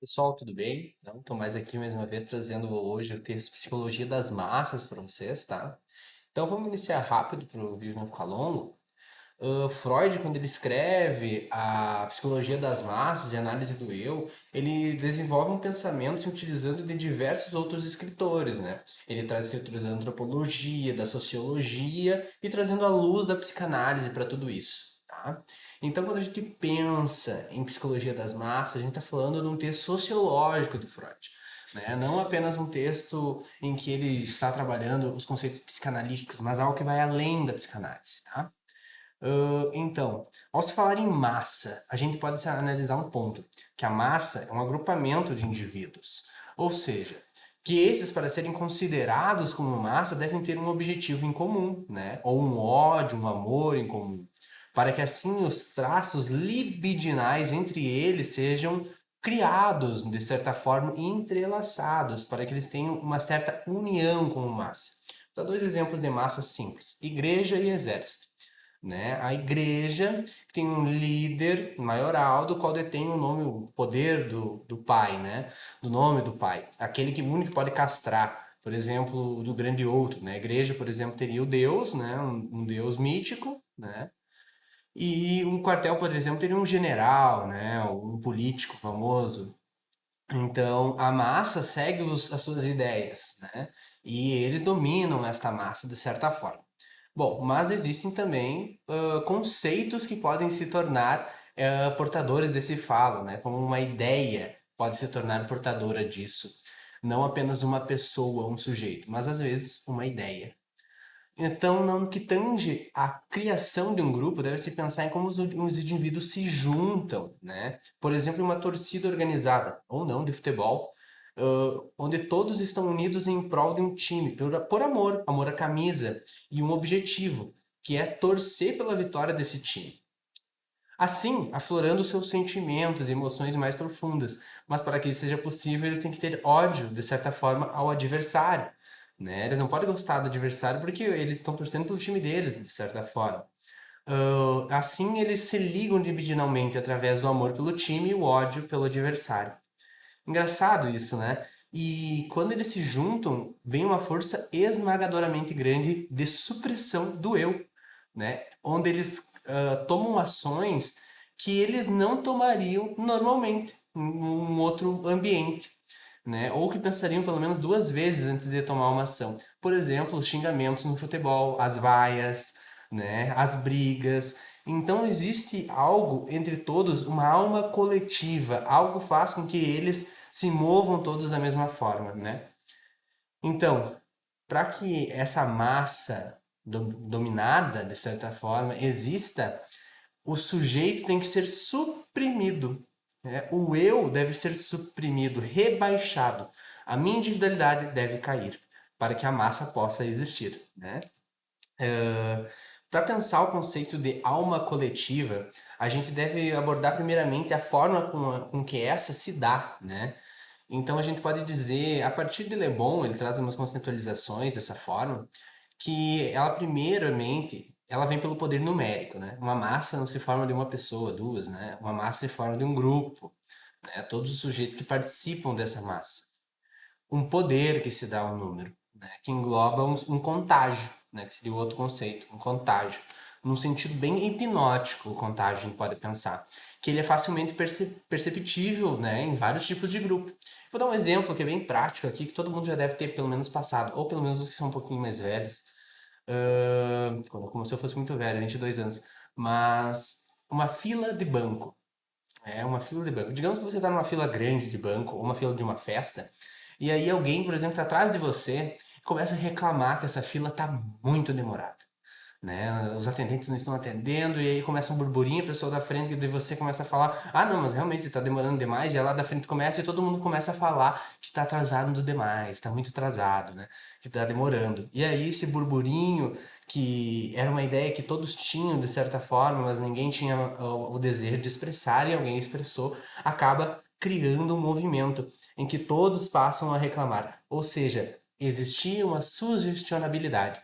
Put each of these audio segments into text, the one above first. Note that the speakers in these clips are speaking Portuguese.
Pessoal, tudo bem? Estou mais aqui mais uma vez trazendo hoje o texto Psicologia das Massas para vocês, tá? Então vamos iniciar rápido para o vídeo não ficar longo. Freud, quando ele escreve a Psicologia das Massas e a Análise do Eu, ele desenvolve um pensamento se utilizando de diversos outros escritores, né? Ele traz escritores da antropologia, da sociologia e trazendo a luz da psicanálise para tudo isso, tá? Então, quando a gente pensa em Psicologia das Massas, a gente está falando de um texto sociológico do Freud. Né? Não apenas um texto em que ele está trabalhando os conceitos psicanalíticos, mas algo que vai além da psicanálise, tá? Então, ao se falar em massa, a gente pode analisar um ponto, que a massa é um agrupamento de indivíduos. Ou seja, que esses, para serem considerados como massa, devem ter um objetivo em comum, né? Ou um ódio, um amor em comum. Para que assim os traços libidinais entre eles sejam criados, de certa forma, entrelaçados, para que eles tenham uma certa união como massa. Vou dar dois exemplos de massa simples: igreja e exército. Né? A igreja tem um líder maioral do qual detém o nome, o poder do pai, né? Do nome do pai, aquele que único que pode castrar, por exemplo, do grande outro, né? A igreja, por exemplo, teria o Deus, né? Um Deus mítico, né? E um quartel, por exemplo, teria um general, né? Um político famoso. Então, a massa segue as suas ideias, né? E eles dominam esta massa de certa forma. Bom, mas existem também conceitos que podem se tornar portadores desse falo, né? Como uma ideia pode se tornar portadora disso. Não apenas uma pessoa, um sujeito, mas às vezes uma ideia. Então, no que tange a criação de um grupo, deve-se pensar em como os indivíduos se juntam, né? Por exemplo, uma torcida organizada, ou não, de futebol, onde todos estão unidos em prol de um time, por amor, amor à camisa, e um objetivo, que é torcer pela vitória desse time. Assim, aflorando seus sentimentos e emoções mais profundas. Mas para que isso seja possível, eles têm que ter ódio, de certa forma, ao adversário. Né? Eles não podem gostar do adversário porque eles estão torcendo pelo time deles, de certa forma. Assim, eles se ligam divisionalmente através do amor pelo time e o ódio pelo adversário. Engraçado isso, né? E quando eles se juntam, vem uma força esmagadoramente grande de supressão do eu, né? Onde eles tomam ações que eles não tomariam normalmente em um outro ambiente, né? Ou que pensariam pelo menos duas vezes antes de tomar uma ação. Por exemplo, os xingamentos no futebol, as vaias, né? As brigas. Então existe algo entre todos, uma alma coletiva, algo faz com que eles se movam todos da mesma forma, né? Então, para que essa massa dominada, de certa forma, exista, o sujeito tem que ser suprimido. Né? O eu deve ser suprimido, rebaixado. A minha individualidade deve cair para que a massa possa existir. Né? Para pensar o conceito de alma coletiva, a gente deve abordar primeiramente a forma com que essa se dá, né? Então a gente pode dizer, a partir de Le Bon, ele traz umas conceitualizações dessa forma, que ela primeiramente, ela vem pelo poder numérico, né? Uma massa não se forma de uma pessoa, duas, né? Uma massa se forma de um grupo, né? Todos os sujeitos que participam dessa massa. Um poder que se dá ao número, né? Que engloba um contágio, né? Que seria o outro conceito, um contágio. Num sentido bem hipnótico, o contágio a gente pode pensar. Que ele é facilmente perceptível, né? Em vários tipos de grupo. Vou dar um exemplo que é bem prático aqui, que todo mundo já deve ter pelo menos passado, ou pelo menos os que são um pouquinho mais velhos. Como se eu fosse muito velho, 22 anos. Mas uma fila de banco. É uma fila de banco. Digamos que você está numa fila grande de banco, ou uma fila de uma festa, e aí alguém, por exemplo, está atrás de você e começa a reclamar que essa fila está muito demorada. Né? Os atendentes não estão atendendo, e aí começa um burburinho, a pessoa da frente de você começa a falar: ah, não, mas realmente está demorando demais, e ela da frente começa, e todo mundo começa a falar que está atrasado demais, está muito atrasado, né? Que está demorando. E aí esse burburinho, que era uma ideia que todos tinham de certa forma, mas ninguém tinha o desejo de expressar, e alguém expressou, acaba criando um movimento em que todos passam a reclamar. Ou seja, existia uma sugestionabilidade,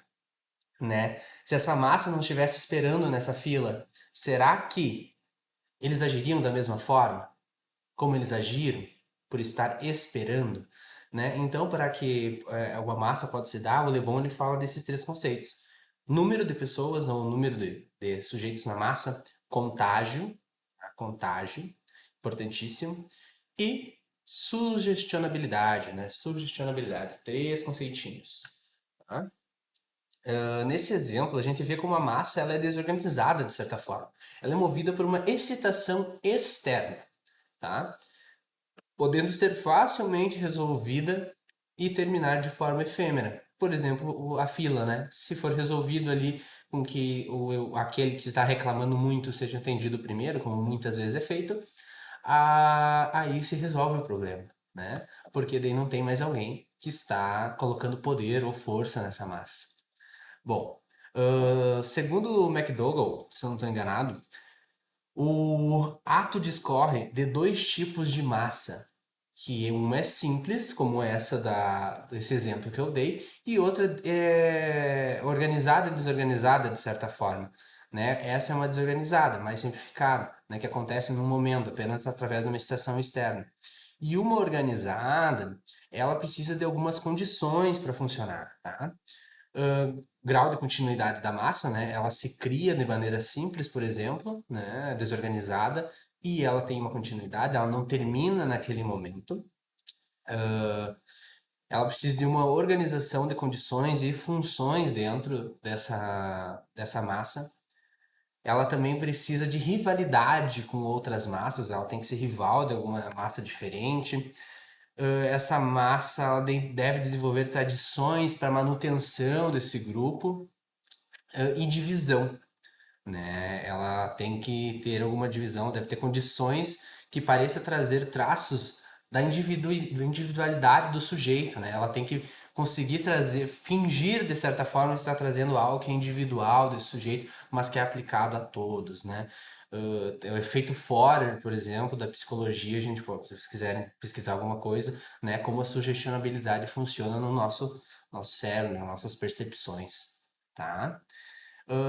né? Se essa massa não estivesse esperando nessa fila, será que eles agiriam da mesma forma como eles agiram? por estar esperando, né? Então, para que uma massa pode se dar, o Le Bon ele fala desses três conceitos: número de pessoas ou número de sujeitos na massa, contágio, a contagem, importantíssimo, e sugestionabilidade, né? Sugestionabilidade, três conceitinhos. Tá? Nesse exemplo, a gente vê como a massa ela é desorganizada de certa forma. Ela é movida por uma excitação externa, tá? Podendo ser facilmente resolvida e terminar de forma efêmera. Por exemplo, a fila, né? Se for resolvido ali com que aquele que está reclamando muito seja atendido primeiro, como muitas vezes é feito, aí se resolve o problema, né? Porque daí não tem mais alguém que está colocando poder ou força nessa massa. Bom, segundo o McDougall, se eu não estou enganado, o ato discorre de dois tipos de massa, que uma é simples, como essa desse exemplo que eu dei, e outra é organizada e desorganizada de certa forma, né? Essa é uma desorganizada, mais simplificada, né? Que acontece no momento, apenas através de uma excitação externa. E uma organizada, ela precisa de algumas condições para funcionar, tá? Grau de continuidade da massa, né? Ela se cria de maneira simples, por exemplo, né? Desorganizada, e ela tem uma continuidade, ela não termina naquele momento. Ela precisa de uma organização de condições e funções dentro dessa massa. Ela também precisa de rivalidade com outras massas, ela tem que ser rival de alguma massa diferente. Essa massa ela deve desenvolver tradições para manutenção desse grupo e divisão, né? Ela tem que ter alguma divisão, deve ter condições que pareça trazer traços da individualidade do sujeito, né? Ela tem que conseguir trazer, fingir de certa forma estar trazendo algo que é individual desse sujeito, mas que é aplicado a todos, né? O efeito Forer, por exemplo, da psicologia, a gente, pô, se vocês quiserem pesquisar alguma coisa, né? Como a sugestionabilidade funciona no nosso cérebro, nas nossas percepções, tá?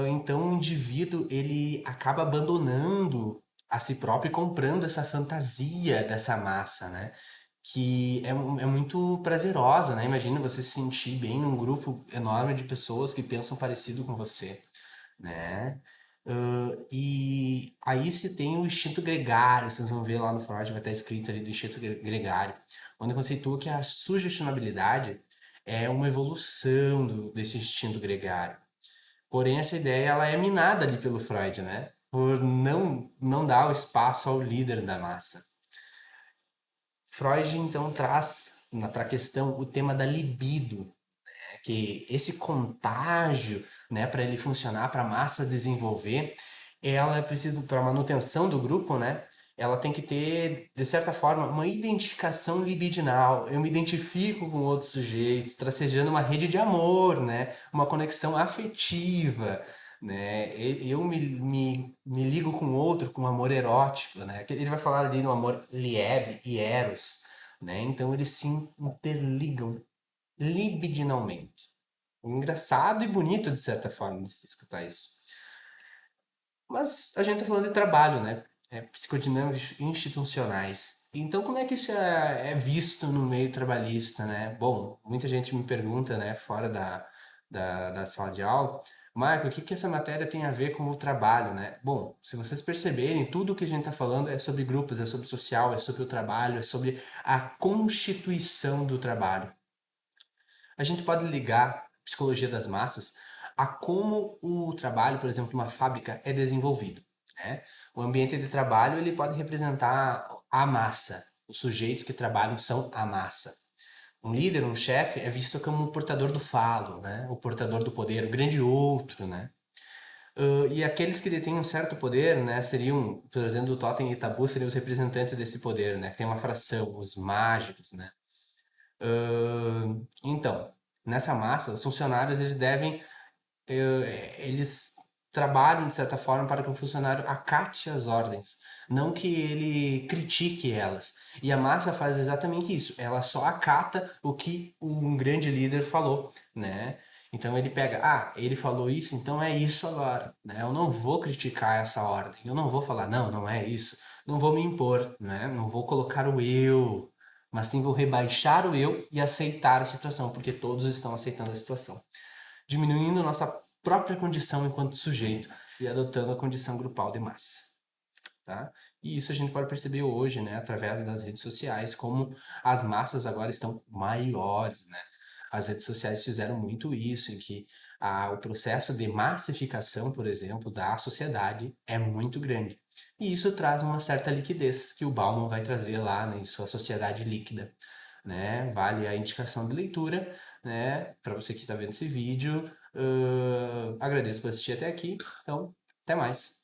Então o indivíduo ele acaba abandonando a si próprio e comprando essa fantasia dessa massa, né? Que é muito prazerosa, né? Imagina você se sentir bem num grupo enorme de pessoas que pensam parecido com você, né? E aí se tem o instinto gregário, vocês vão ver lá no Freud, vai estar escrito ali do instinto gregário, onde conceitua que a sugestionabilidade é uma evolução desse instinto gregário. Porém, essa ideia ela é minada ali pelo Freud, né? Por não dar o espaço ao líder da massa. Freud então traz para a questão o tema da libido, né? Que esse contágio, né, para ele funcionar, para a massa desenvolver, ela é preciso para a manutenção do grupo, né? Ela tem que ter, de certa forma, uma identificação libidinal. Eu me identifico com outro sujeito, tracejando uma rede de amor, né? Uma conexão afetiva, né? Eu me ligo com outro com amor erótico, né? Ele vai falar ali no amor lieb e eros, né? Então eles se interligam libidinalmente. Engraçado e bonito de certa forma de se escutar isso. Mas a gente está falando de trabalho, né? Psicodinâmicas institucionais. Então, como é que isso é visto no meio trabalhista, né? Bom, muita gente me pergunta, né, fora da sala de aula, Marco, o que que essa matéria tem a ver com o trabalho, né? Bom, se vocês perceberem, tudo o que a gente está falando é sobre grupos, é sobre social, é sobre o trabalho, é sobre a constituição do trabalho. A gente pode ligar psicologia das massas a como o trabalho, por exemplo, uma fábrica é desenvolvido, né? O ambiente de trabalho ele pode representar a massa. Os sujeitos que trabalham são a massa. Um líder, um chefe, é visto como o portador do falo, né? O portador do poder, o grande outro, né? E aqueles que detêm um certo poder, né, seriam, por exemplo, o Totem e Tabu seriam os representantes desse poder, né? Que tem uma fração, os mágicos, né? Então, nessa massa, os funcionários eles devem, eles trabalham de certa forma para que o funcionário acate as ordens, não que ele critique elas. E a massa faz exatamente isso, ela só acata o que um grande líder falou, né? Então ele pega, ele falou isso, então é isso agora, né? Eu não vou criticar essa ordem, eu não vou falar, não, não é isso, não vou me impor, né? Não vou colocar o eu, mas sim vou rebaixar o eu e aceitar a situação, porque todos estão aceitando a situação, diminuindo nossa própria condição enquanto sujeito e adotando a condição grupal de massa. Tá? E isso a gente pode perceber hoje, né, através das redes sociais, como as massas agora estão maiores, né? As redes sociais fizeram muito isso, em que o processo de massificação, por exemplo, da sociedade é muito grande. E isso traz uma certa liquidez que o Bauman vai trazer lá, né, em sua Sociedade Líquida. Né? Vale a indicação de leitura, né? Para você que está vendo esse vídeo. Agradeço por assistir até aqui. Então, até mais.